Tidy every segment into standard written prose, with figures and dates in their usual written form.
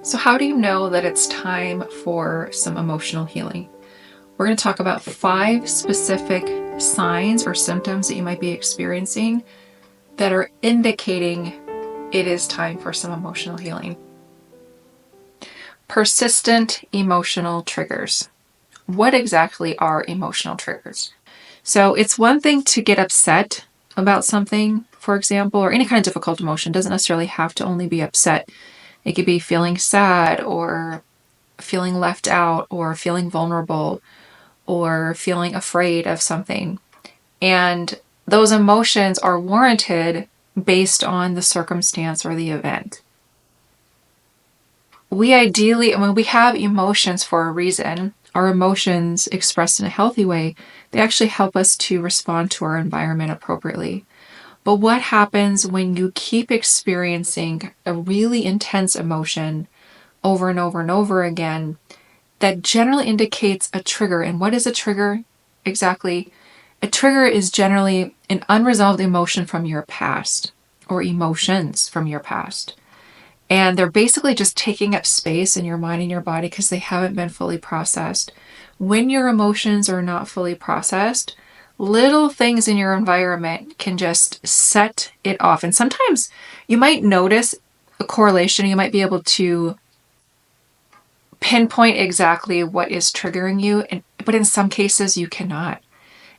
So, how do you know that it's time for some emotional healing? We're going to talk about 5 specific signs or symptoms that you might be experiencing that are indicating it is time for some emotional healing. Persistent emotional triggers. What exactly are emotional triggers? So, it's one thing to get upset about something, for example, or any kind of difficult emotion. It doesn't necessarily have to only be upset. It could be feeling sad or feeling left out or feeling vulnerable or feeling afraid of something. And those emotions are warranted based on the circumstance or the event. We have emotions for a reason. Our emotions expressed in a healthy way, they actually help us to respond to our environment appropriately. But what happens when you keep experiencing a really intense emotion over and over and over again? That generally indicates a trigger. And what is a trigger exactly? A trigger is generally an unresolved emotion from your past or emotions from your past. And they're basically just taking up space in your mind and your body because they haven't been fully processed. When your emotions are not fully processed, little things in your environment can just set it off. And sometimes you might notice a correlation. You might be able to pinpoint exactly what is triggering you, but in some cases you cannot.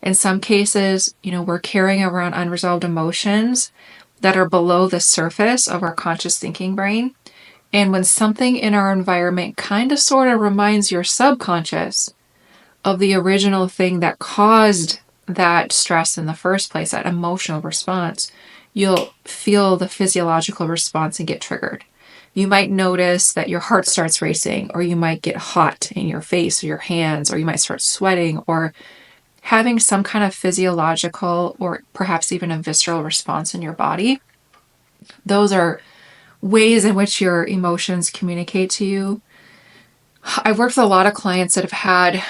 In some cases, we're carrying around unresolved emotions that are below the surface of our conscious thinking brain. And when something in our environment kind of sort of reminds your subconscious of the original thing that caused that stress in the first place, that emotional response, you'll feel the physiological response and get triggered. You might notice that your heart starts racing, or you might get hot in your face or your hands, or you might start sweating, or having some kind of physiological or perhaps even a visceral response in your body. Those are ways in which your emotions communicate to you. I've worked with a lot of clients that have had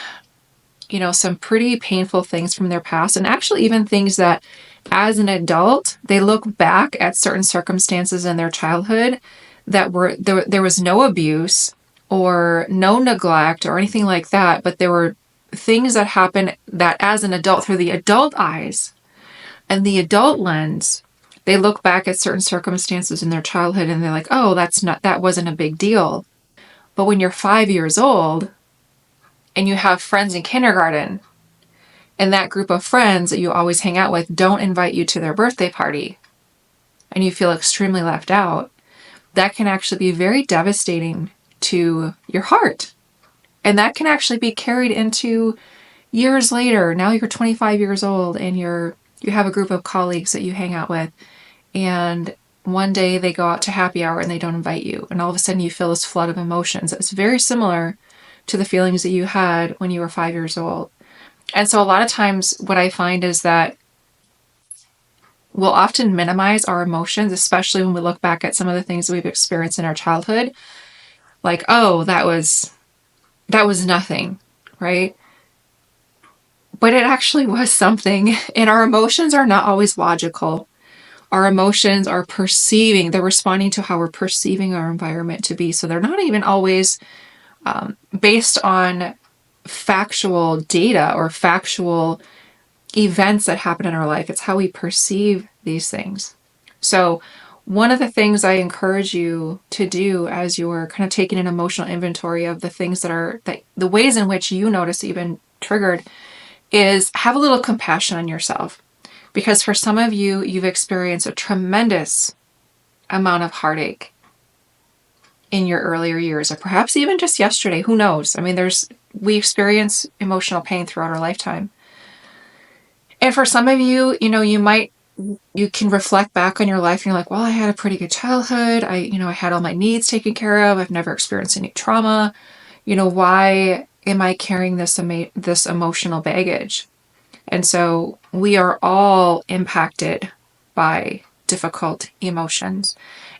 some pretty painful things from their past, and actually even things that as an adult, they look back at certain circumstances in their childhood that there was no abuse or no neglect or anything like that, but there were things that happened that as an adult, through the adult eyes and the adult lens, they look back at certain circumstances in their childhood and they're like, oh, that wasn't a big deal. But when you're 5 years old and you have friends in kindergarten, and that group of friends that you always hang out with don't invite you to their birthday party, and you feel extremely left out, that can actually be very devastating to your heart. And that can actually be carried into years later. Now you're 25 years old and you have a group of colleagues that you hang out with, and one day they go out to happy hour and they don't invite you, and all of a sudden you feel this flood of emotions. It's very similar to the feelings that you had when you were 5 years old. And so a lot of times what I find is that we'll often minimize our emotions, especially when we look back at some of the things that we've experienced in our childhood. Like, oh, that was nothing, right? But it actually was something. And our emotions are not always logical. Our emotions are perceiving, they're responding to how we're perceiving our environment to be. So they're not even always based on factual data or factual events that happen in our life. It's how we perceive these things. So one of the things I encourage you to do as you're kind of taking an emotional inventory of the things that the ways in which you notice you've been triggered is have a little compassion on yourself. Because for some of you, you've experienced a tremendous amount of heartache in your earlier years, or perhaps even just yesterday. Who knows? I mean, we experience emotional pain throughout our lifetime. And for some of you, you can reflect back on your life and you're like, well, I had a pretty good childhood. I had all my needs taken care of. I've never experienced any trauma. Why am I carrying this emotional baggage? And so we are all impacted by difficult emotions.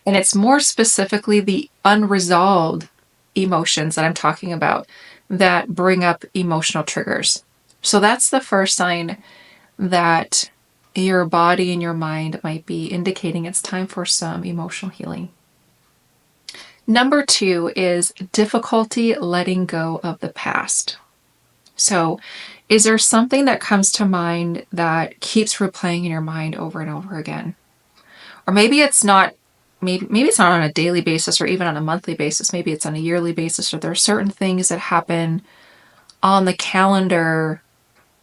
And it's more specifically the unresolved emotions that I'm talking about that bring up emotional triggers. So that's the first sign that your body and your mind might be indicating it's time for some emotional healing. Number 2 is difficulty letting go of the past. So, is there something that comes to mind that keeps replaying in your mind over and over again? Or maybe it's not, maybe it's not on a daily basis or even on a monthly basis. Maybe it's on a yearly basis, or there are certain things that happen on the calendar,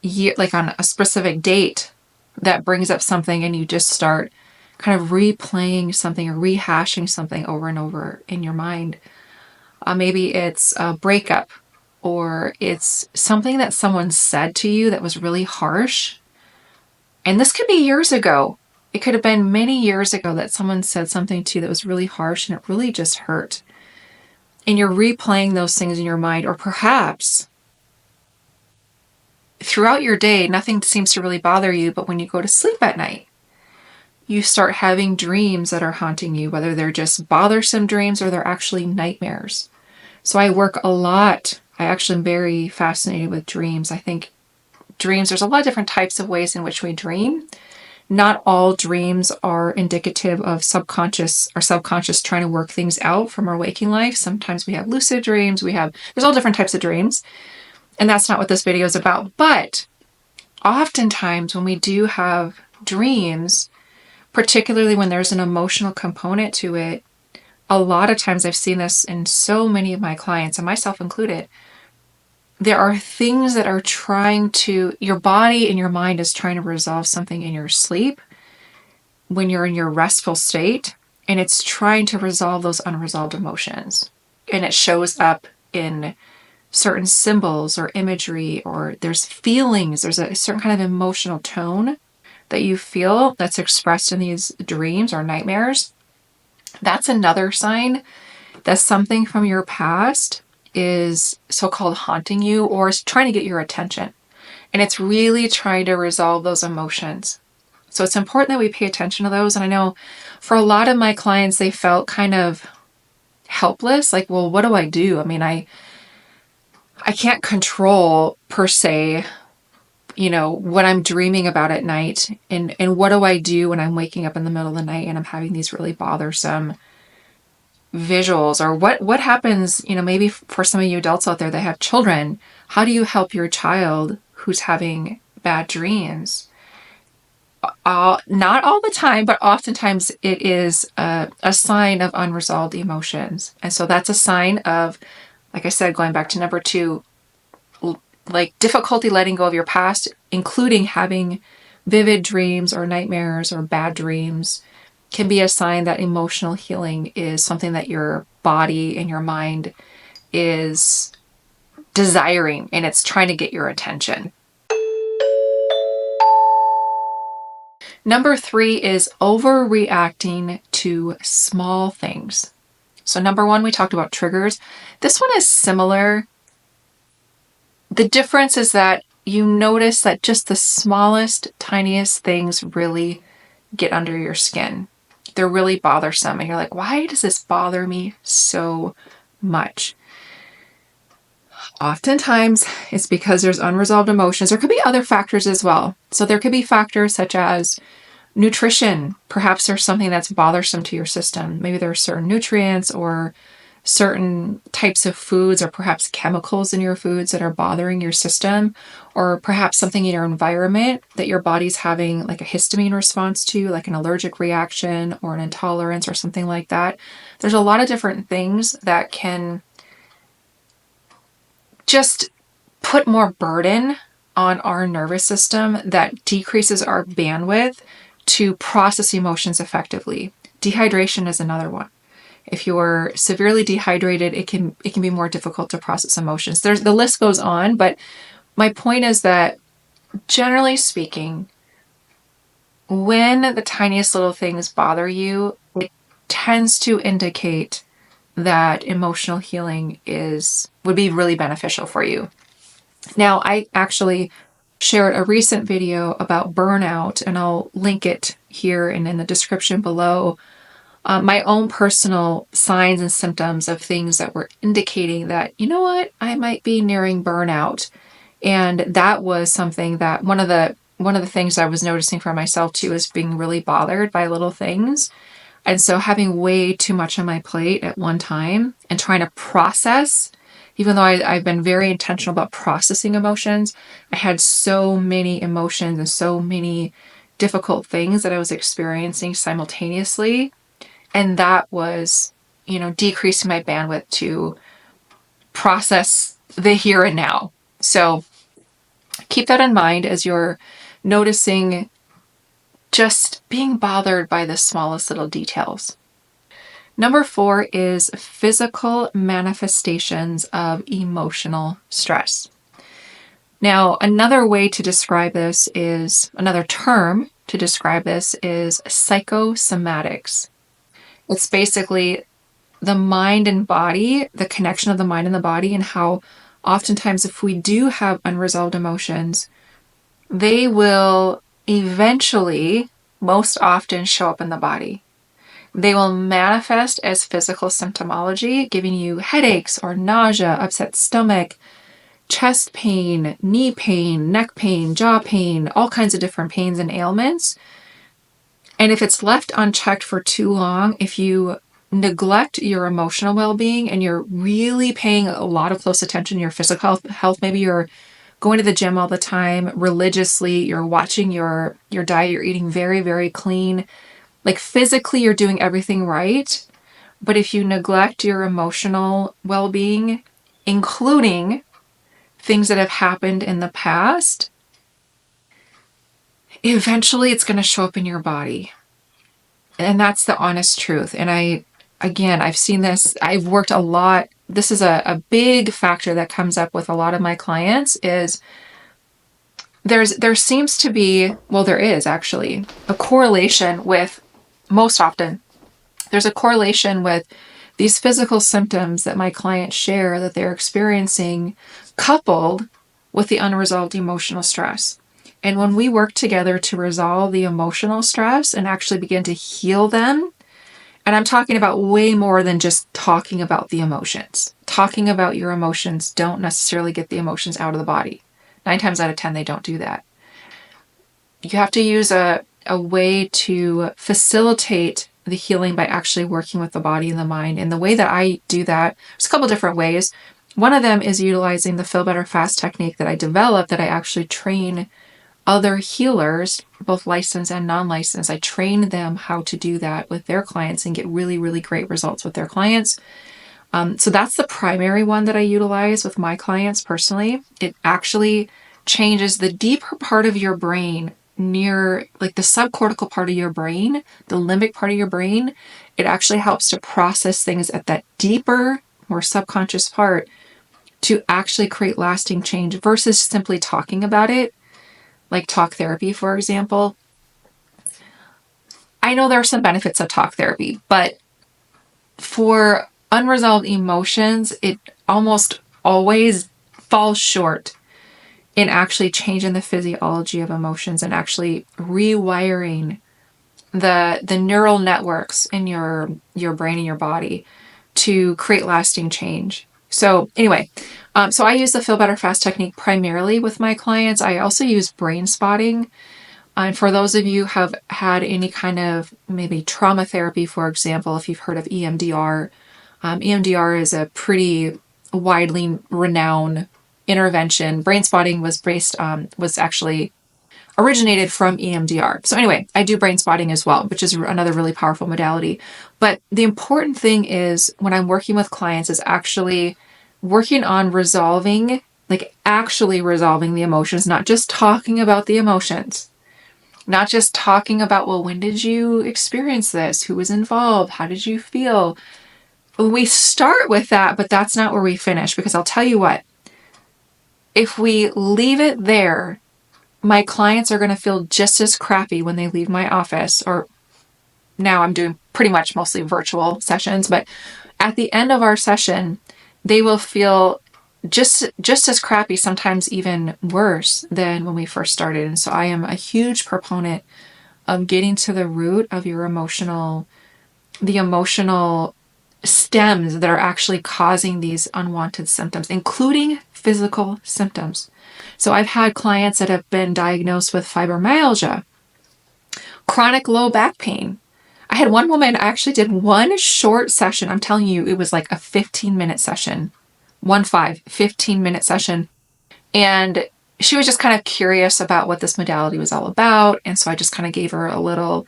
like on a specific date, that brings up something and you just start kind of replaying something or rehashing something over and over in your mind. Maybe it's a breakup, or it's something that someone said to you that was really harsh. And this could be years ago. It could have been many years ago that someone said something to you that was really harsh and it really just hurt. And you're replaying those things in your mind, or perhaps throughout your day, nothing seems to really bother you, but when you go to sleep at night, you start having dreams that are haunting you, whether they're just bothersome dreams or they're actually nightmares. So I work a lot. I actually am very fascinated with dreams. I think dreams, there's a lot of different types of ways in which we dream. Not all dreams are indicative of subconscious trying to work things out from our waking life. Sometimes we have lucid dreams. There's all different types of dreams. And that's not what this video is about. But oftentimes when we do have dreams, particularly when there's an emotional component to it, a lot of times I've seen this in so many of my clients, and myself included, there are things that are your body and your mind is trying to resolve something in your sleep when you're in your restful state, and it's trying to resolve those unresolved emotions. And it shows up in certain symbols or imagery, or there's feelings, there's a certain kind of emotional tone that you feel that's expressed in these dreams or nightmares. That's another sign that something from your past is so-called haunting you, or is trying to get your attention. And it's really trying to resolve those emotions. So it's important that we pay attention to those. And I know for a lot of my clients, they felt kind of helpless. Like, well, what do I do? I mean, I can't control per se, what I'm dreaming about at night. And what do I do when I'm waking up in the middle of the night and I'm having these really bothersome visuals? Or what happens, maybe for some of you adults out there that have children, how do you help your child who's having bad dreams? Not all the time, but oftentimes it is a sign of unresolved emotions. And so that's a sign of, like I said, going back to number 2, like difficulty letting go of your past, including having vivid dreams or nightmares or bad dreams, can be a sign that emotional healing is something that your body and your mind is desiring, and it's trying to get your attention. Number 3 is overreacting to small things. So number 1, we talked about triggers. This one is similar. The difference is that you notice that just the smallest, tiniest things really get under your skin. They're really bothersome. And you're like, why does this bother me so much? Oftentimes, it's because there's unresolved emotions. There could be other factors as well. So there could be factors such as nutrition. Perhaps there's something that's bothersome to your system. Maybe there are certain nutrients or certain types of foods, or perhaps chemicals in your foods that are bothering your system, or perhaps something in your environment that your body's having like a histamine response to, like an allergic reaction or an intolerance or something like that. There's a lot of different things that can just put more burden on our nervous system that decreases our bandwidth to process emotions effectively. Dehydration is another one. If you're severely dehydrated, it can be more difficult to process emotions. The list goes on, but my point is that generally speaking, when the tiniest little things bother you, it tends to indicate that emotional healing would be really beneficial for you. Now, I actually shared a recent video about burnout, and I'll link it here and in the description below. My own personal signs and symptoms of things that were indicating that, I might be nearing burnout. And that was something that one of the things I was noticing for myself too is being really bothered by little things. And so having way too much on my plate at one time and trying to process, even though I've been very intentional about processing emotions, I had so many emotions and so many difficult things that I was experiencing simultaneously. And that was, decreasing my bandwidth to process the here and now. So keep that in mind as you're noticing just being bothered by the smallest little details. Number 4 is physical manifestations of emotional stress. Now, another term to describe this is psychosomatics. It's basically the mind and body, the connection of the mind and the body, and how oftentimes if we do have unresolved emotions, they will eventually, most often, show up in the body. They will manifest as physical symptomology, giving you headaches or nausea, upset stomach, chest pain, knee pain, neck pain, jaw pain, all kinds of different pains and ailments. And if it's left unchecked for too long, if you neglect your emotional well-being and you're really paying a lot of close attention to your physical health, maybe you're going to the gym all the time religiously, you're watching your diet, you're eating very, very clean, like physically you're doing everything right. But if you neglect your emotional well-being, including things that have happened in the past, eventually it's going to show up in your body. And that's the honest truth. And I've seen this, I've worked a lot. This is a big factor that comes up with a lot of my clients is there seems to be, well, there is actually a correlation with, most often, there's a correlation with these physical symptoms that my clients share that they're experiencing coupled with the unresolved emotional stress. And when we work together to resolve the emotional stress and actually begin to heal them, and I'm talking about way more than just talking about the emotions. Talking about your emotions don't necessarily get the emotions out of the body. 9 times out of 10, they don't do that. You have to use a way to facilitate the healing by actually working with the body and the mind. And the way that I do that, there's a couple different ways. One of them is utilizing the Feel Better Fast technique that I developed, that I actually train other healers, both licensed and non-licensed. I train them how to do that with their clients and get really, really great results with their clients. So that's the primary one that I utilize with my clients personally. It actually changes the deeper part of your brain, near like the subcortical part of your brain, the limbic part of your brain. It actually helps to process things at that deeper, more subconscious part to actually create lasting change versus simply talking about it, like talk therapy, for example. I know there are some benefits of talk therapy, but for unresolved emotions, it almost always falls short in actually changing the physiology of emotions and actually rewiring the neural networks in your brain and your body to create lasting change. So anyway, so I use the Feel Better Fast technique primarily with my clients. I also use brain spotting. And for those of you who have had any kind of maybe trauma therapy, for example, if you've heard of EMDR, EMDR is a pretty widely renowned intervention. Brain spotting was actually originated from EMDR. So anyway, I do brain spotting as well, which is another really powerful modality. But the important thing is when I'm working with clients is actually working on resolving, like actually resolving the emotions, not just talking about the emotions. Not just talking about, well, when did you experience this? Who was involved? How did you feel? We start with that, but that's not where we finish, because I'll tell you what, if we leave it there, my clients are going to feel just as crappy when they leave my office, or now I'm doing pretty much mostly virtual sessions, but at the end of our session, they will feel just as crappy, sometimes even worse than when we first started. And so I am a huge proponent of getting to the root of your the emotional stems that are actually causing these unwanted symptoms, including physical symptoms. So I've had clients that have been diagnosed with fibromyalgia, chronic low back pain. I had one woman, I actually did one short session. I'm telling you, it was like a 15-minute session. 15-minute session. And she was just kind of curious about what this modality was all about. And so I just kind of gave her a little,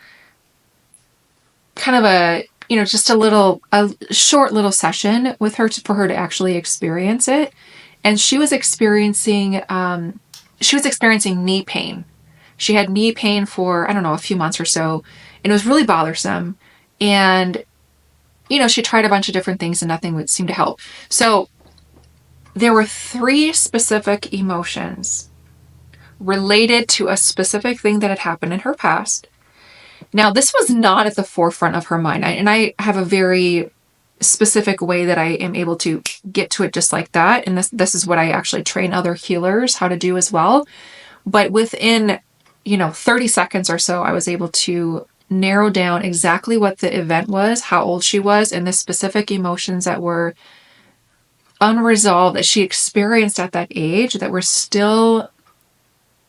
kind of a, just a short little session with her for her to actually experience it. And she was experiencing knee pain. She had knee pain for, I don't know, a few months or so, and it was really bothersome. And, she tried a bunch of different things and nothing would seem to help. So there were 3 specific emotions related to a specific thing that had happened in her past. Now, this was not at the forefront of her mind. And I have a very specific way that I am able to get to it just like that. And this is what I actually train other healers how to do as well. But within, 30 seconds or so, I was able to narrow down exactly what the event was, how old she was, and the specific emotions that were unresolved that she experienced at that age that were still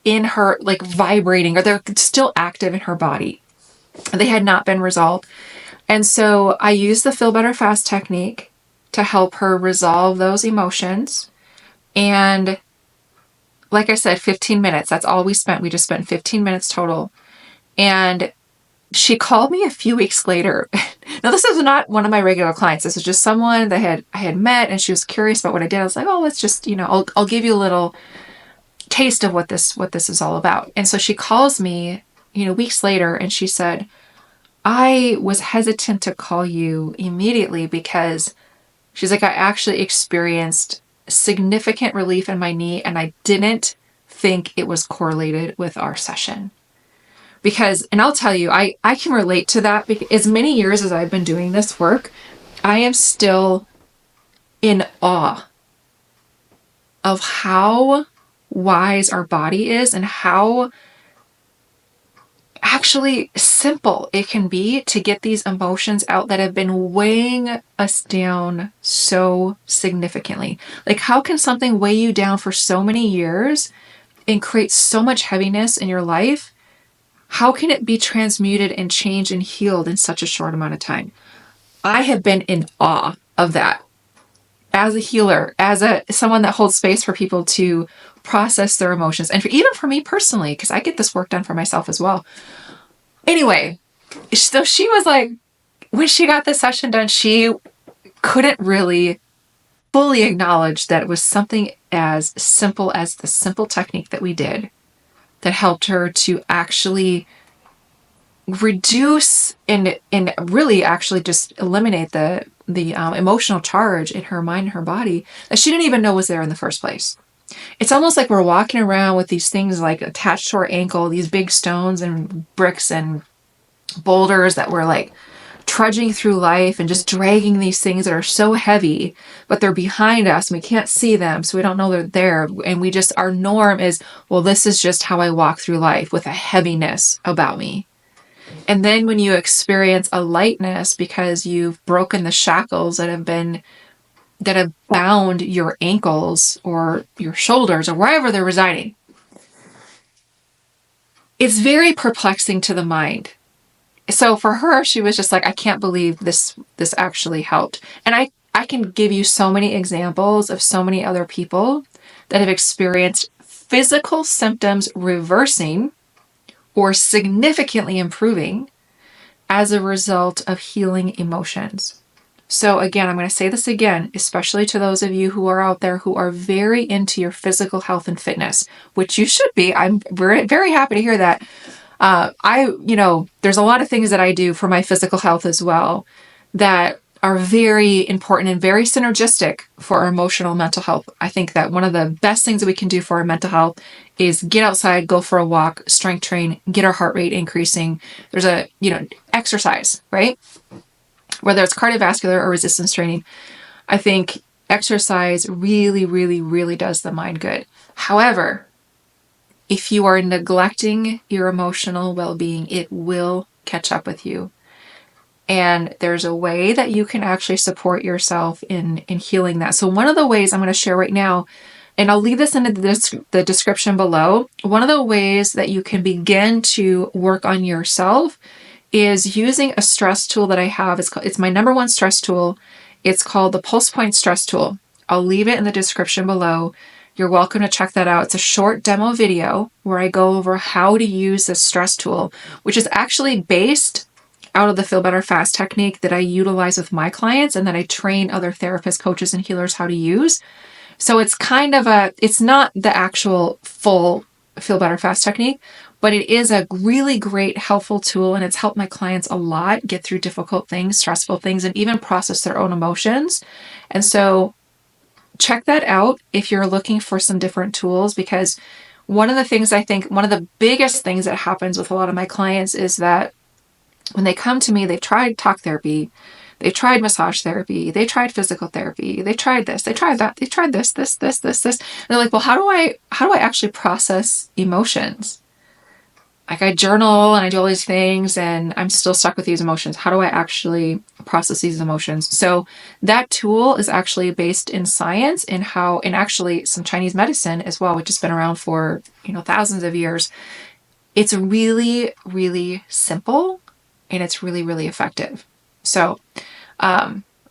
in her, like vibrating, or they're still active in her body. They had not been resolved. And so I used the Feel Better Fast technique to help her resolve those emotions. And like I said, 15 minutes, that's all we spent. We just spent 15 minutes total. And she called me a few weeks later. Now, this is not one of my regular clients. This is just someone that I had met, and she was curious about what I did. I was like, oh, let's just, I'll give you a little taste of what this is all about. And so she calls me, weeks later, and she said, I was hesitant to call you immediately because she's like, I actually experienced significant relief in my knee, and I didn't think it was correlated with our session. Because, and I'll tell you, I can relate to that because as many years as I've been doing this work, I am still in awe of how wise our body is and how actually simple it can be to get these emotions out that have been weighing us down so significantly. Like, how can something weigh you down for so many years and create so much heaviness in your life? How can it be transmuted and changed and healed in such a short amount of time? I have been in awe of that as a healer, as someone that holds space for people to process their emotions, and even for me personally, because I get this work done for myself as well. Anyway, so she was like, when she got the session done, she couldn't really fully acknowledge that it was something as simple as the simple technique that we did that helped her to actually reduce and really actually just eliminate the emotional charge in her mind and her body that she didn't even know was there in the first place. It's almost like we're walking around with these things like attached to our ankle, these big stones and bricks and boulders that we're like trudging through life and just dragging these things that are so heavy, but they're behind us and we can't see them, so we don't know they're there. And we just, our norm is, well, this is just how I walk through life, with a heaviness about me. And then when you experience a lightness because you've broken the shackles that have bound your ankles or your shoulders or wherever they're residing, it's very perplexing to the mind. So for her, she was just like, I can't believe this actually helped. And I can give you so many examples of so many other people that have experienced physical symptoms reversing or significantly improving as a result of healing emotions. So again, I'm going to say this again, especially to those of you who are out there who are very into your physical health and fitness, which you should be. I'm very, very happy to hear that. There's a lot of things that I do for my physical health as well that are very important and very synergistic for our emotional mental health. I think that one of the best things that we can do for our mental health is get outside, go for a walk, strength train, get our heart rate increasing. There's exercise, right? Whether it's cardiovascular or resistance training, I think exercise really, really, really does the mind good. However, if you are neglecting your emotional well-being, it will catch up with you. And there's a way that you can actually support yourself in healing that. So one of the ways I'm going to share right now, and I'll leave this in the description below, one of the ways that you can begin to work on yourself is using a stress tool that I have. It's my number one stress tool. It's called the Pulse Point Stress Tool. I'll leave it in the description below. You're welcome to check that out. It's a short demo video where I go over how to use this stress tool, which is actually based out of the Feel Better Fast technique that I utilize with my clients and that I train other therapists, coaches, and healers how to use. So it's it's not the actual full Feel Better Fast technique, but it is a really great, helpful tool. And it's helped my clients a lot get through difficult things, stressful things, and even process their own emotions. And so check that out if you're looking for some different tools, because one of the biggest things that happens with a lot of my clients is that when they come to me, they've tried talk therapy, they've tried massage therapy, they tried physical therapy, they tried this, they tried that, they tried this. And they're like, well, how do I actually process emotions? Like, I journal and I do all these things and I'm still stuck with these emotions. How do I actually process these emotions? So that tool is actually based in science and actually some Chinese medicine as well, which has been around for, thousands of years. It's really, really simple and it's really, really effective. So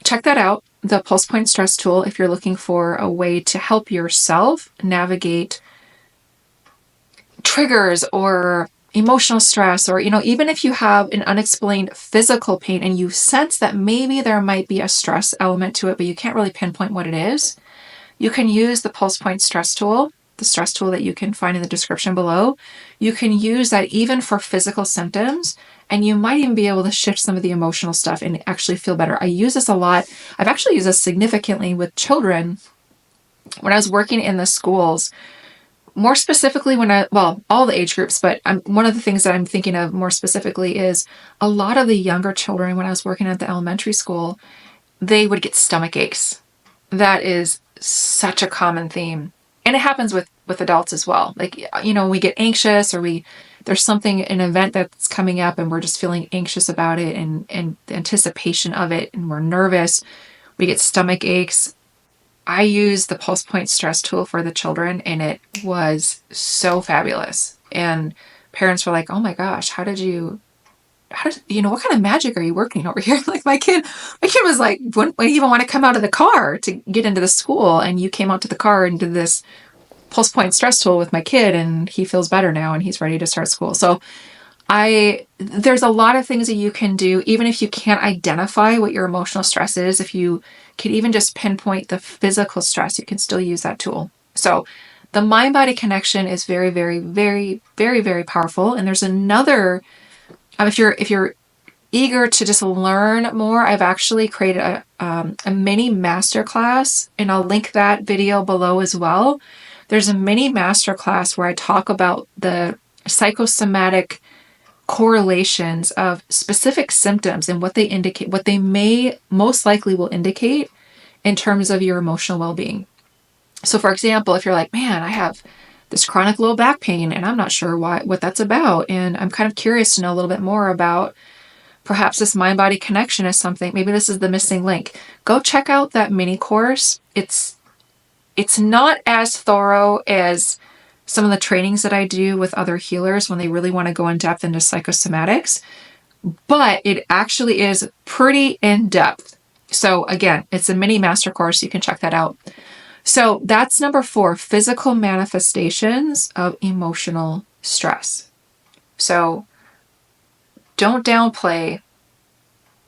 check that out, the Pulse Point Stress Tool, if you're looking for a way to help yourself navigate triggers or emotional stress, or, even if you have an unexplained physical pain and you sense that maybe there might be a stress element to it, but you can't really pinpoint what it is, you can use the Pulse Point Stress Tool, the stress tool that you can find in the description below. You can use that even for physical symptoms, and you might even be able to shift some of the emotional stuff and actually feel better. I use this a lot. I've actually used this significantly with children when I was working in the schools. More specifically all the age groups, but one of the things that I'm thinking of more specifically is a lot of the younger children, when I was working at the elementary school, they would get stomach aches. That is such a common theme. And it happens with adults as well. Like, we get anxious, or there's an event that's coming up and we're just feeling anxious about it and the anticipation of it, and we're nervous. We get stomach aches. I used the Pulse Point Stress Tool for the children, and it was so fabulous. And parents were like, oh my gosh, what kind of magic are you working over here? Like, my kid was like, wouldn't even want to come out of the car to get into the school. And you came out to the car and did this Pulse Point Stress Tool with my kid, and he feels better now and he's ready to start school. So there's a lot of things that you can do, even if you can't identify what your emotional stress is. If you can even just pinpoint the physical stress, you can still use that tool. So the mind-body connection is very, very, very, very, very powerful. And there's another, if you're eager to just learn more, I've actually created a mini masterclass, and I'll link that video below as well. There's a mini masterclass where I talk about the psychosomatic correlations of specific symptoms and what they indicate, what they may most likely will indicate in terms of your emotional well-being. So for example, if you're like, man, I have this chronic low back pain and I'm not sure what that's about, and I'm kind of curious to know a little bit more about perhaps this mind-body connection is something, maybe this is the missing link, go check out that mini course. It's not as thorough as some of the trainings that I do with other healers when they really want to go in depth into psychosomatics, but it actually is pretty in depth. So again, it's a mini master course. You can check that out. So that's number 4, physical manifestations of emotional stress. So don't downplay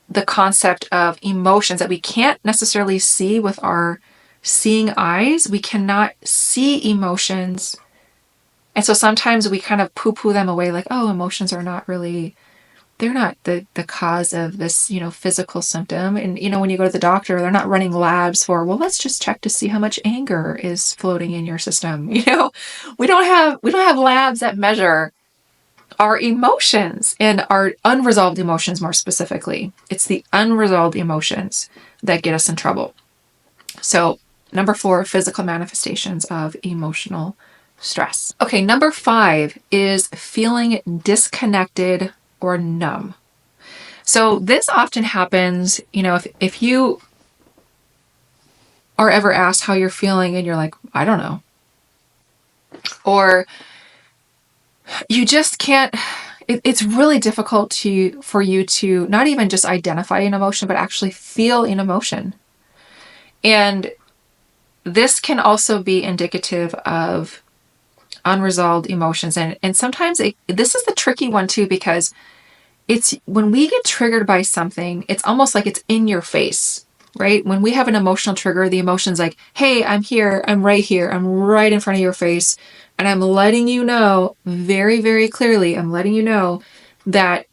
the concept of emotions that we can't necessarily see with our seeing eyes. We cannot see emotions. And so sometimes we kind of poo-poo them away, like, oh, emotions are not really, they're not the cause of this, physical symptom. And, when you go to the doctor, they're not running labs for, well, let's just check to see how much anger is floating in your system. We don't have labs that measure our emotions and our unresolved emotions more specifically. It's the unresolved emotions that get us in trouble. So number 4, physical manifestations of emotional stress. Okay, number 5 is feeling disconnected or numb. So this often happens, if you are ever asked how you're feeling and you're like, I don't know. Or you just can't, it's really difficult for you to not even just identify an emotion, but actually feel an emotion. And this can also be indicative of unresolved emotions. And sometimes this is the tricky one too, because it's when we get triggered by something, it's almost like it's in your face, right? When we have an emotional trigger, the emotion's like, hey, I'm here, I'm right in front of your face. And I'm letting you know very, very clearly, I'm letting you know that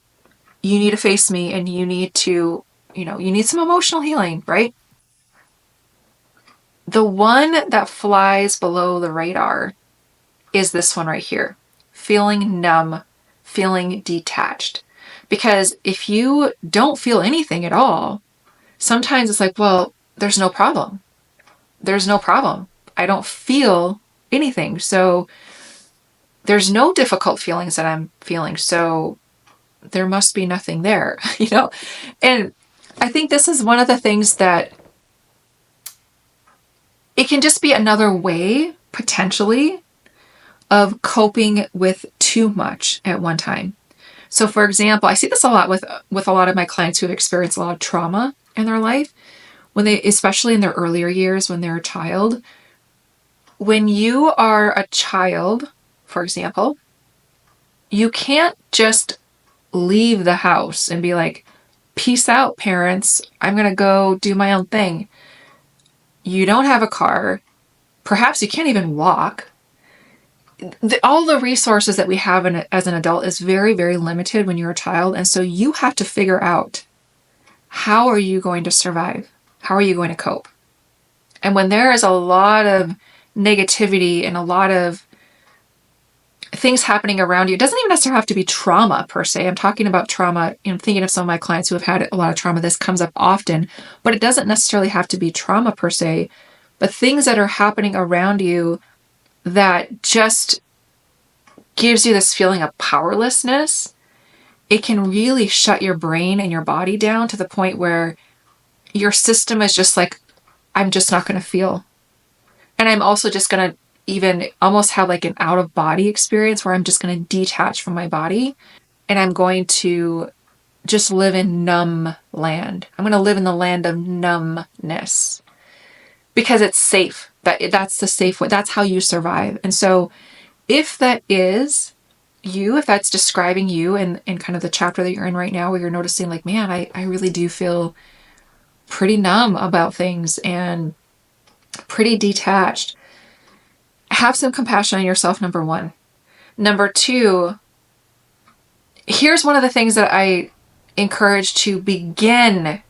you need to face me and you need to, you need some emotional healing, right? The one that flies below the radar is this one right here, feeling numb, feeling detached. Because if you don't feel anything at all, sometimes it's like, well, there's no problem. There's no problem. I don't feel anything. So there's no difficult feelings that I'm feeling. So there must be nothing there, And I think this is one of the things that it can just be another way, potentially, of coping with too much at one time. So for example, I see this a lot with a lot of my clients who have experienced a lot of trauma in their life, when they, especially in their earlier years when they're a child. When you are a child, for example, you can't just leave the house and be like, peace out, parents. I'm going to go do my own thing. You don't have a car. Perhaps you can't even walk. All the resources that we have as an adult is very, very limited when you're a child. And so you have to figure out, how are you going to survive? How are you going to cope? And when there is a lot of negativity and a lot of things happening around you, it doesn't even necessarily have to be trauma per se. I'm talking about trauma, thinking of some of my clients who have had a lot of trauma. This comes up often, but it doesn't necessarily have to be trauma per se, but things that are happening around you that just gives you this feeling of powerlessness. It can really shut your brain and your body down to the point where your system is just like, I'm just not going to feel. And I'm also just going to even almost have like an out of body experience where I'm just going to detach from my body and I'm going to just live in numb land. I'm going to live in the land of numbness because it's safe. That's the safe way. That's how you survive. And so if that is you, if that's describing you in kind of the chapter that you're in right now, where you're noticing like, man, I really do feel pretty numb about things and pretty detached, have some compassion on yourself, number one. Number two, here's one of the things that I encourage to begin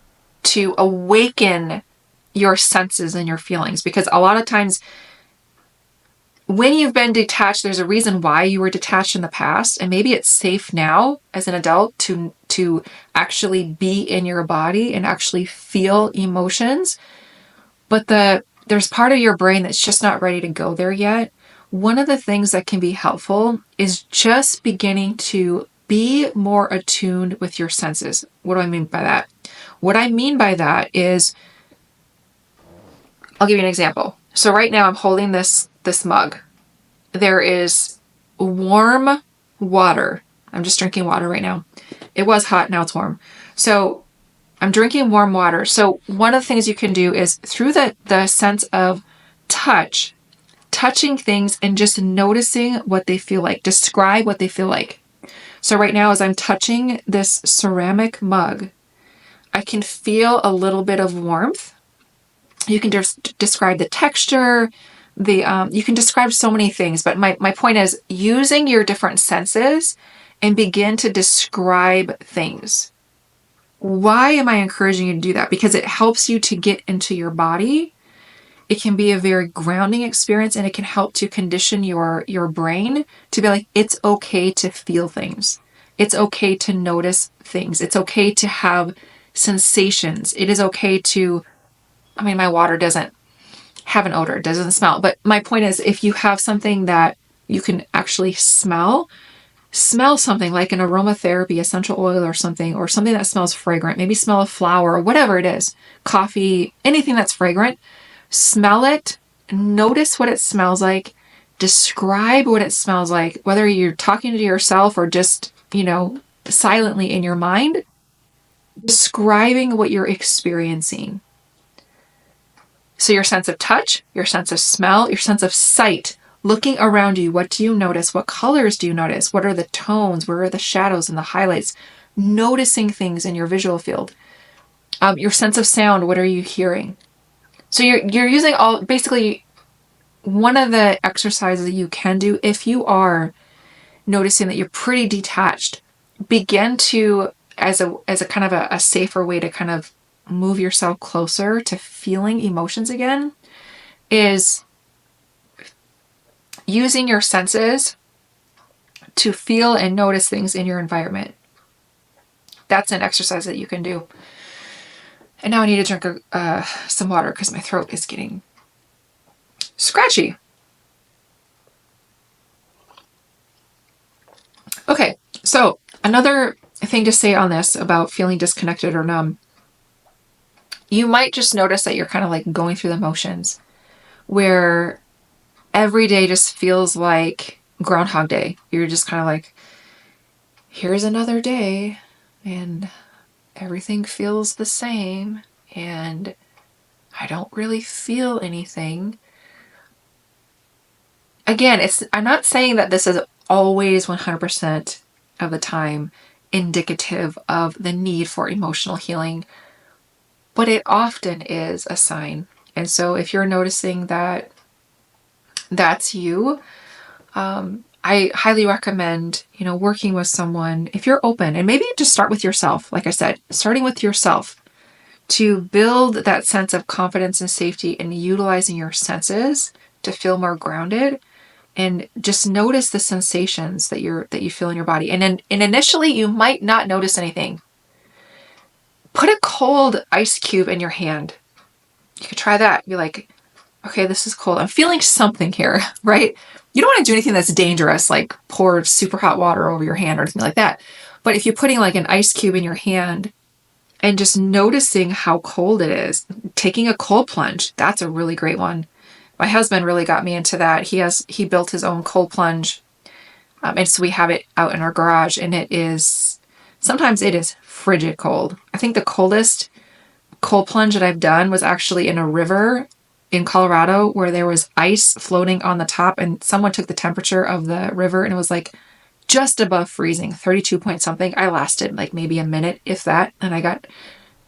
to awaken your senses and your feelings, because a lot of times when you've been detached, there's a reason why you were detached in the past, and maybe it's safe now as an adult to actually be in your body and actually feel emotions, but there's part of your brain that's just not ready to go there yet. One of the things that can be helpful is just beginning to be more attuned with your senses. What do I mean by that? What I mean by that is, I'll give you an example. So right now I'm holding this mug. There is warm water. I'm just drinking water right now. It was hot, now it's warm. So I'm drinking warm water. So one of the things you can do is through the sense of touching things and just noticing what they feel like. Describe what they feel like. So right now, as I'm touching this ceramic mug, I can feel a little bit of warmth. You can just describe the texture. You can describe so many things, but my point is using your different senses and begin to describe things. Why am I encouraging you to do that? Because it helps you to get into your body. It can be a very grounding experience, and it can help to condition your brain to be like, it's okay to feel things. It's okay to notice things. It's okay to have sensations. It is okay to, my water doesn't have an odor, it doesn't smell. But my point is, if you have something that you can actually smell something like an aromatherapy, essential oil or something that smells fragrant, maybe smell a flower or whatever it is, coffee, anything that's fragrant, smell it, notice what it smells like, describe what it smells like, whether you're talking to yourself or just silently in your mind, describing what you're experiencing. So your sense of touch, your sense of smell, your sense of sight, looking around you, what do you notice? What colors do you notice? What are the tones? Where are the shadows and the highlights? Noticing things in your visual field. Your sense of sound, what are you hearing? So you're using basically one of the exercises that you can do if you are noticing that you're pretty detached, begin to, as a kind of a safer way to kind of move yourself closer to feeling emotions again, is using your senses to feel and notice things in your environment. That's an exercise that you can do. And now I need to drink some water because my throat is getting scratchy. Okay, so another thing to say on this about feeling disconnected or numb, you might just notice that you're kind of like going through the motions, where every day just feels like Groundhog Day. You're just kind of like, here's another day, and everything feels the same, and I don't really feel anything. Again, I'm not saying that this is always 100% of the time indicative of the need for emotional healing, but it often is a sign. And so if you're noticing that that's you, I highly recommend, working with someone, if you're open, and maybe just start with yourself. Like I said, starting with yourself to build that sense of confidence and safety and utilizing your senses to feel more grounded, and just notice the sensations that you feel in your body. And initially you might not notice anything. Put a cold ice cube in your hand. You could try that. Be like, okay, this is cold. I'm feeling something here, right? You don't want to do anything that's dangerous, like pour super hot water over your hand or anything like that. But if you're putting like an ice cube in your hand and just noticing how cold it is, taking a cold plunge, that's a really great one. My husband really got me into that. He built his own cold plunge. And so we have it out in our garage, and sometimes it is frigid cold. I think the coldest cold plunge that I've done was actually in a river in Colorado where there was ice floating on the top, and someone took the temperature of the river and it was like just above freezing, 32 point something. I lasted like maybe a minute, if that. And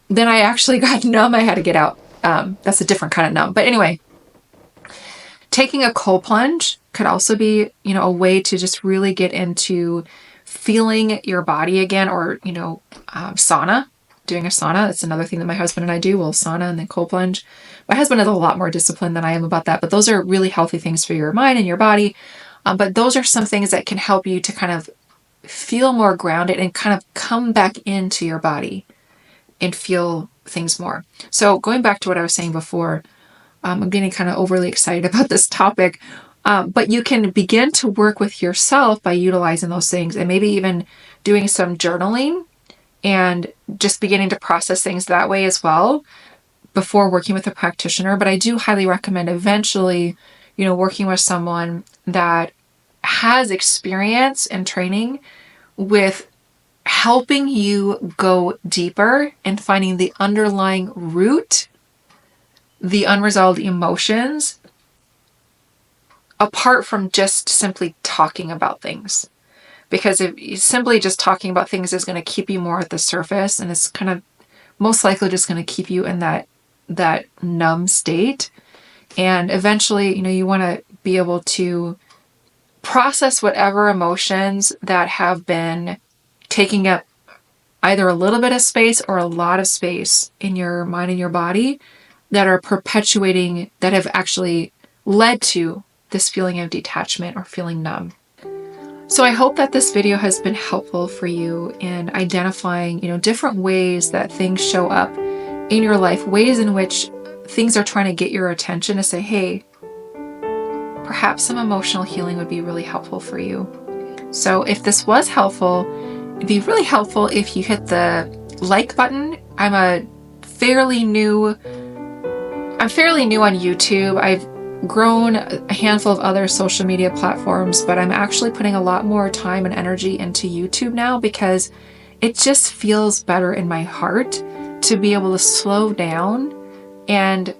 then I actually got numb. I had to get out. That's a different kind of numb. But anyway, taking a cold plunge could also be, a way to just really get into feeling your body again, or, sauna. Doing a sauna. That's another thing that my husband and I do. We'll sauna and then cold plunge. My husband is a lot more disciplined than I am about that, but those are really healthy things for your mind and your body. But those are some things that can help you to kind of feel more grounded and kind of come back into your body and feel things more. So going back to what I was saying before, I'm getting kind of overly excited about this topic, but you can begin to work with yourself by utilizing those things, and maybe even doing some journaling and just beginning to process things that way as well before working with a practitioner. But I do highly recommend eventually, working with someone that has experience and training with helping you go deeper and finding the underlying root, the unresolved emotions, apart from just simply talking about things. Because if simply just talking about things is going to keep you more at the surface, and it's kind of most likely just going to keep you in that numb state. And eventually, you want to be able to process whatever emotions that have been taking up either a little bit of space or a lot of space in your mind and your body, that are perpetuating, that have actually led to this feeling of detachment or feeling numb. So I hope that this video has been helpful for you in identifying, different ways that things show up in your life, ways in which things are trying to get your attention to say, hey, perhaps some emotional healing would be really helpful for you. So if this was helpful, it'd be really helpful if you hit the like button. I'm fairly new on YouTube. grown a handful of other social media platforms, but I'm actually putting a lot more time and energy into YouTube now because it just feels better in my heart to be able to slow down and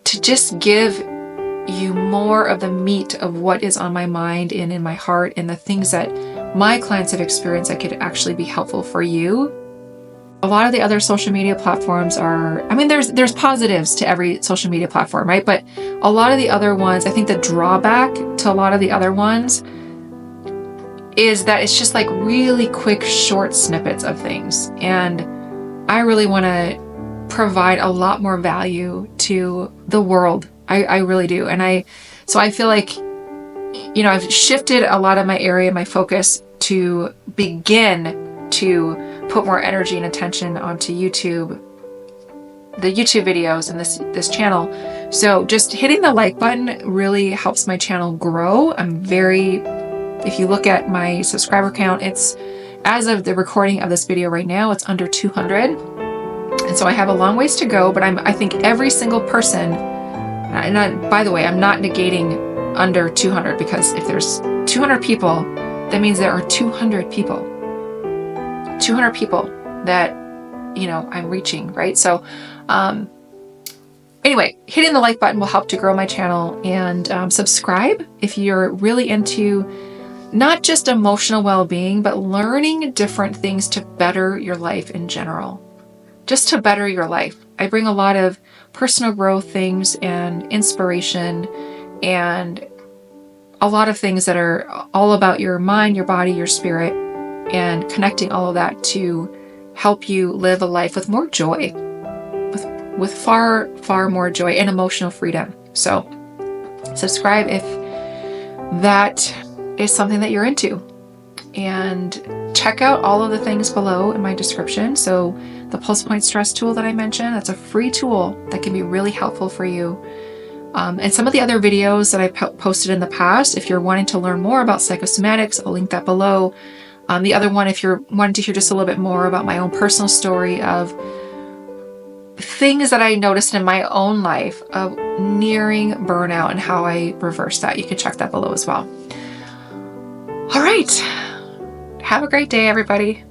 to just give you more of the meat of what is on my mind and in my heart and the things that my clients have experienced that could actually be helpful for you. A lot of the other social media platforms are, I mean, there's positives to every social media platform, right? But a lot of the other ones, I think the drawback to a lot of the other ones is that it's just like really quick, short snippets of things. And I really want to provide a lot more value to the world. I really do. And so I feel like, you know, I've shifted a lot of my area, my focus to begin to put more energy and attention onto YouTube, the YouTube videos and this channel. So just hitting the like button really helps my channel grow. If you look at my subscriber count, it's, as of the recording of this video right now, it's under 200. And so I have a long ways to go, but I think every single person, and by the way, I'm not negating under 200, because if there's 200 people, that means there are 200 people that, you know, I'm reaching, right? So anyway, hitting the like button will help to grow my channel, and subscribe if you're really into not just emotional well-being, but learning different things to better your life in general, just to better your life. I bring a lot of personal growth things and inspiration and a lot of things that are all about your mind, your body, your spirit, and connecting all of that to help you live a life with more joy, with far, far more joy and emotional freedom. So subscribe if that is something that you're into, and check out all of the things below in my description. So the pulse point stress tool that I mentioned, that's a free tool that can be really helpful for you. And some of the other videos that I've posted in the past, if you're wanting to learn more about psychosomatics, I'll link that below. The other one, if you're wanting to hear just a little bit more about my own personal story of things that I noticed in my own life of nearing burnout and how I reversed that, you can check that below as well. All right. Have a great day, everybody.